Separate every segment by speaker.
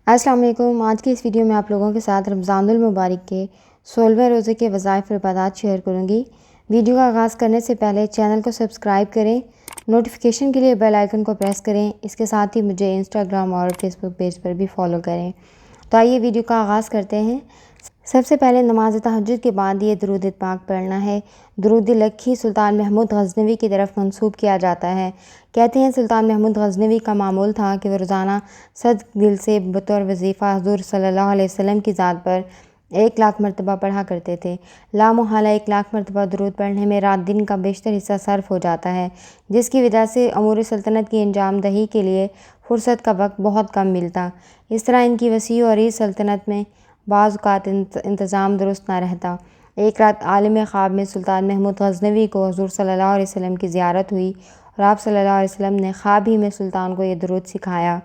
Speaker 1: السلام علیکم۔ آج کی اس ویڈیو میں آپ لوگوں کے ساتھ رمضان المبارک کے 16ویں روزے کے وظائف اور عبادات شیئر کروں گی۔ ویڈیو کا آغاز کرنے سے پہلے چینل کو سبسکرائب کریں، نوٹیفیکیشن کے لیے بیل آئیکن کو پریس کریں۔ اس کے ساتھ ہی مجھے انسٹاگرام اور فیس بک پیج پر بھی فالو کریں۔ تو آئیے ویڈیو کا آغاز کرتے ہیں۔ سب سے پہلے نماز تہجد کے بعد یہ درود پاک پڑھنا ہے۔ درود لکھی سلطان محمود غزنوی کی طرف منسوب کیا جاتا ہے۔ کہتے ہیں سلطان محمود غزنوی کا معمول تھا کہ وہ روزانہ صدق دل سے بطور وظیفہ حضور صلی اللہ علیہ وسلم کی ذات پر 1,00,000 مرتبہ پڑھا کرتے تھے۔ لامحالہ 1,00,000 مرتبہ درود پڑھنے میں رات دن کا بیشتر حصہ صرف ہو جاتا ہے، جس کی وجہ سے امور سلطنت کی انجام دہی کے لیے فرصت کا وقت بہت کم ملتا۔ اس طرح ان کی وسیع و عریض سلطنت میں بعض اوقات انتظام درست نہ رہتا۔ ایک رات عالم خواب میں سلطان محمود غزنوی کو حضور صلی اللہ علیہ وسلم کی زیارت ہوئی اور آپ صلی اللہ علیہ وسلم نے خواب ہی میں سلطان کو یہ درود سکھایا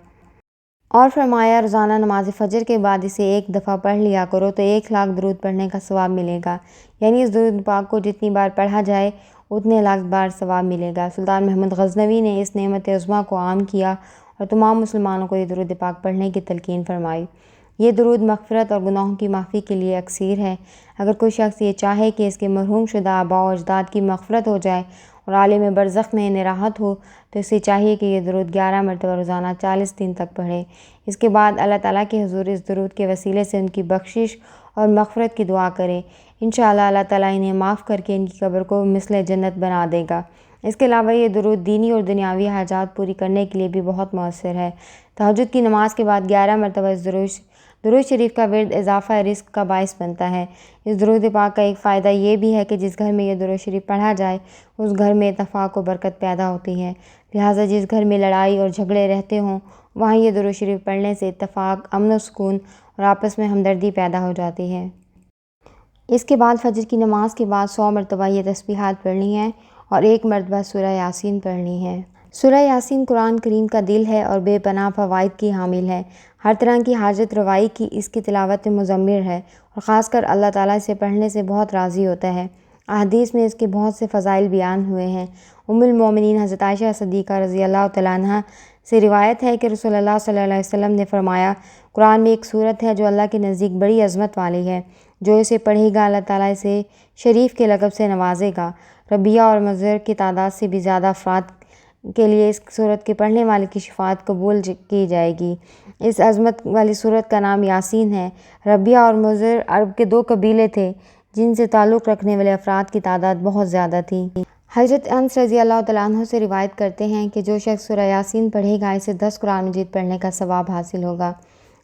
Speaker 1: اور فرمایا روزانہ نماز فجر کے بعد اسے 1 دفعہ پڑھ لیا کرو تو 1,00,000 درود پڑھنے کا ثواب ملے گا، یعنی اس درود پاک کو جتنی بار پڑھا جائے اتنے لاکھ بار ثواب ملے گا۔ سلطان محمود غزنوی نے اس نعمت عظمیٰ کو عام کیا اور تمام مسلمانوں کو یہ درود پاک پڑھنے کی تلقین فرمائی۔ یہ درود مغفرت اور گناہوں کی معافی کے لیے اکسیر ہے۔ اگر کوئی شخص یہ چاہے کہ اس کے مرحوم شدہ آباء و اجداد کی مغفرت ہو جائے اور عالم برزخ میں انہیں راحت ہو تو اسے چاہیے کہ یہ درود 11 مرتبہ روزانہ 40 دن تک پڑھے۔ اس کے بعد اللہ تعالیٰ کے حضور اس درود کے وسیلے سے ان کی بخشش اور مغفرت کی دعا کرے۔ انشاءاللہ اللہ تعالیٰ انہیں معاف کر کے ان کی قبر کو مثل جنت بنا دے گا۔ اس کے علاوہ یہ درود دینی اور دنیاوی حاجات پوری کرنے کے لیے بھی بہت مؤثر ہے۔ تہجد کی نماز کے بعد 11 مرتبہ اس درود شریف کا ورد اضافہ رزق کا باعث بنتا ہے۔ اس درود پاک کا ایک فائدہ یہ بھی ہے کہ جس گھر میں یہ درود شریف پڑھا جائے اس گھر میں اتفاق و برکت پیدا ہوتی ہے۔ لہٰذا جس گھر میں لڑائی اور جھگڑے رہتے ہوں وہاں یہ درود شریف پڑھنے سے اتفاق، امن و سکون اور آپس میں ہمدردی پیدا ہو جاتی ہے۔ اس کے بعد فجر کی نماز کے بعد 100 مرتبہ یہ تسبیحات پڑھنی ہے اور 1 مرتبہ سورہ یاسین پڑھنی ہے۔ سورہ یاسین قرآن کریم کا دل ہے اور بے پناہ فوائد کی حامل ہے۔ ہر طرح کی حاجت روائی کی اس کی تلاوت میں مضمر ہے اور خاص کر اللہ تعالیٰ اسے پڑھنے سے بہت راضی ہوتا ہے۔ احادیث میں اس کے بہت سے فضائل بیان ہوئے ہیں۔ ام المومنین حضرت عائشہ صدیقہ رضی اللہ تعالیٰ عنہا سے روایت ہے کہ رسول اللہ صلی اللہ علیہ وسلم نے فرمایا، قرآن میں ایک سورت ہے جو اللہ کے نزدیک بڑی عظمت والی ہے، جو اسے پڑھے گا اللہ تعالیٰ اسے شریف کے لقب سے نوازے گا۔ ربیہ اور مضر کی تعداد سے بھی زیادہ افراد کے لیے اس صورت کے پڑھنے والے کی شفاعت قبول کی جائے گی۔ اس عظمت والی صورت کا نام یاسین ہے۔ ربیہ اور مضر عرب کے 2 قبیلے تھے جن سے تعلق رکھنے والے افراد کی تعداد بہت زیادہ تھی۔ حضرت انس رضی اللہ تعالیٰ عنہ سے روایت کرتے ہیں کہ جو شخص سورہ یاسین پڑھے گا اسے 10 قرآن مجید پڑھنے کا ثواب حاصل ہوگا۔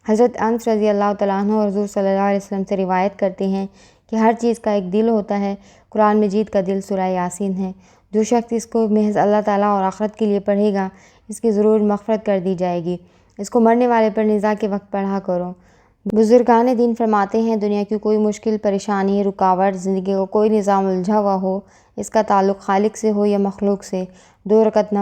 Speaker 1: حضرت انس رضی اللہ تعالیٰ عنہ اور حضور صلی اللہ علیہ وسلم سے روایت کرتے ہیں کہ ہر چیز کا ایک دل ہوتا ہے، قرآن مجید کا دل سورہ یاسین ہے۔ جو شخص اس کو محض اللہ تعالیٰ اور آخرت کے لیے پڑھے گا اس کی ضرور مغفرت کر دی جائے گی۔ اس کو مرنے والے پر نزاع کے وقت پڑھا کرو۔ بزرگان دین فرماتے ہیں دنیا کی کوئی مشکل، پریشانی، رکاوٹ، زندگی کو کوئی نظام الجھا ہوا ہو، اس کا تعلق خالق سے ہو یا مخلوق سے، 2 رکعت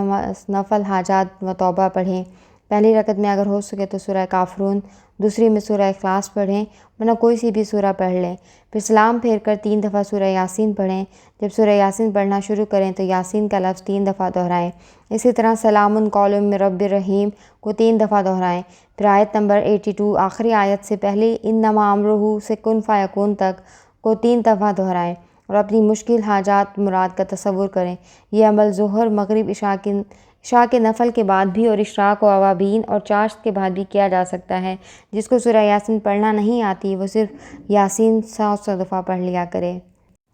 Speaker 1: نفل حاجات و توبہ پڑھیں۔ پہلی رکعت میں اگر ہو سکے تو سورہ کافرون، دوسری میں سورہ اخلاص پڑھیں، ورنہ کوئی سی بھی سورہ پڑھ لیں۔ پھر سلام پھیر کر 3 دفعہ سورہ یاسین پڑھیں۔ جب سورہ یاسین پڑھنا شروع کریں تو یاسین کا لفظ 3 دفعہ دہرائیں۔ اسی طرح سلام قول من رب الرحیم کو 3 دفعہ دہرائیں۔ پھر آیت نمبر 82 آخری آیت سے پہلے انما امرہ سے کن فیکون تک کو 3 دفعہ دہرائیں اور اپنی مشکل حاجات مراد کا تصور کریں۔ یہ عمل ظہر، مغرب، عشاء کے نفل کے بعد بھی اور اشراق و اوابین اور چاشت کے بعد بھی کیا جا سکتا ہے۔ جس کو سورہ یاسین پڑھنا نہیں آتی وہ صرف یاسین 100 دفعہ پڑھ لیا کرے۔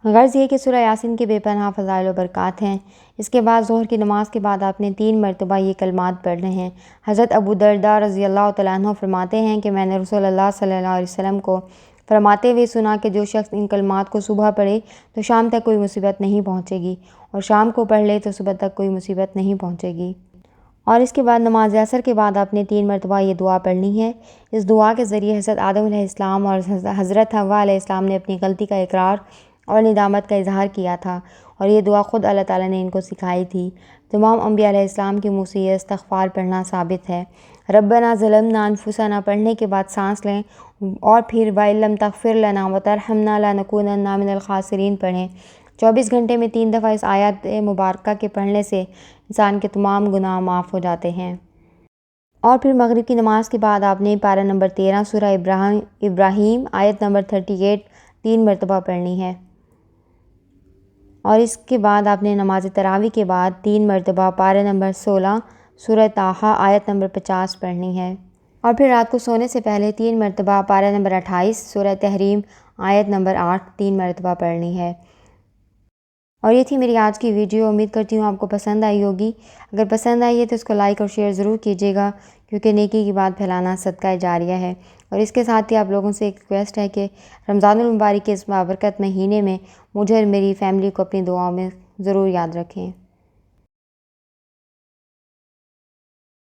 Speaker 1: غرض یہ کہ سورہ یاسین کے بے پناہ فضائل و برکات ہیں۔ اس کے بعد ظہر کی نماز کے بعد آپ نے 3 مرتبہ یہ کلمات پڑھنے ہیں۔ حضرت ابو درداء رضی اللہ تعالیٰ عنہ فرماتے ہیں کہ میں نے رسول اللہ صلی اللہ علیہ وسلم کو فرماتے ہوئے سنا کہ جو شخص ان کلمات کو صبح پڑھے تو شام تک کوئی مصیبت نہیں پہنچے گی، اور شام کو پڑھ لے تو صبح تک کوئی مصیبت نہیں پہنچے گی۔ اور اس کے بعد نماز عصر کے بعد آپ نے 3 مرتبہ یہ دعا پڑھنی ہے۔ اس دعا کے ذریعے حضرت آدم علیہ السلام اور حضرت حوا علیہ السلام نے اپنی غلطی کا اقرار اور ندامت کا اظہار کیا تھا، اور یہ دعا خود اللہ تعالیٰ نے ان کو سکھائی تھی۔ تمام انبیاء علیہ السلام کے منہ سے یہ استغفار پڑھنا ثابت ہے۔ ربنا ظلمنا انفسنا پڑھنے کے بعد سانس لیں اور پھر وَإِن لَّمْ تَغْفِرْ لَنَا وَتَرْحَمْنَا لَنَكُونَنَّ مِنَ الْخَاسِرِينَ پڑھیں۔ 24 گھنٹے میں 3 دفعہ اس آیت مبارکہ کے پڑھنے سے انسان کے تمام گناہ معاف ہو جاتے ہیں۔ اور پھر مغرب کی نماز کے بعد آپ نے پارہ نمبر 13 سورہ ابراہیم آیت نمبر 38 3 مرتبہ پڑھنی ہے، اور اس کے بعد آپ نے نماز تراویح کے بعد 3 مرتبہ پارہ نمبر 16 سورہ طٰہٰ آیت نمبر 50 پڑھنی ہے، اور پھر رات کو سونے سے پہلے 3 مرتبہ پارہ نمبر 28 سورہ تحریم آیت نمبر 8 3 مرتبہ پڑھنی ہے۔ اور یہ تھی میری آج کی ویڈیو، امید کرتی ہوں آپ کو پسند آئی ہوگی۔ اگر پسند آئی ہے تو اس کو لائک اور شیئر ضرور کیجیے گا، کیونکہ نیکی کی بات پھیلانا صدقہ جاریہ ہے۔ اور اس کے ساتھ ہی آپ لوگوں سے ایک ریکویسٹ ہے کہ رمضان المبارک کے اس بابرکت مہینے میں مجھے اور میری فیملی کو اپنی دعاؤں میں ضرور یاد رکھیں۔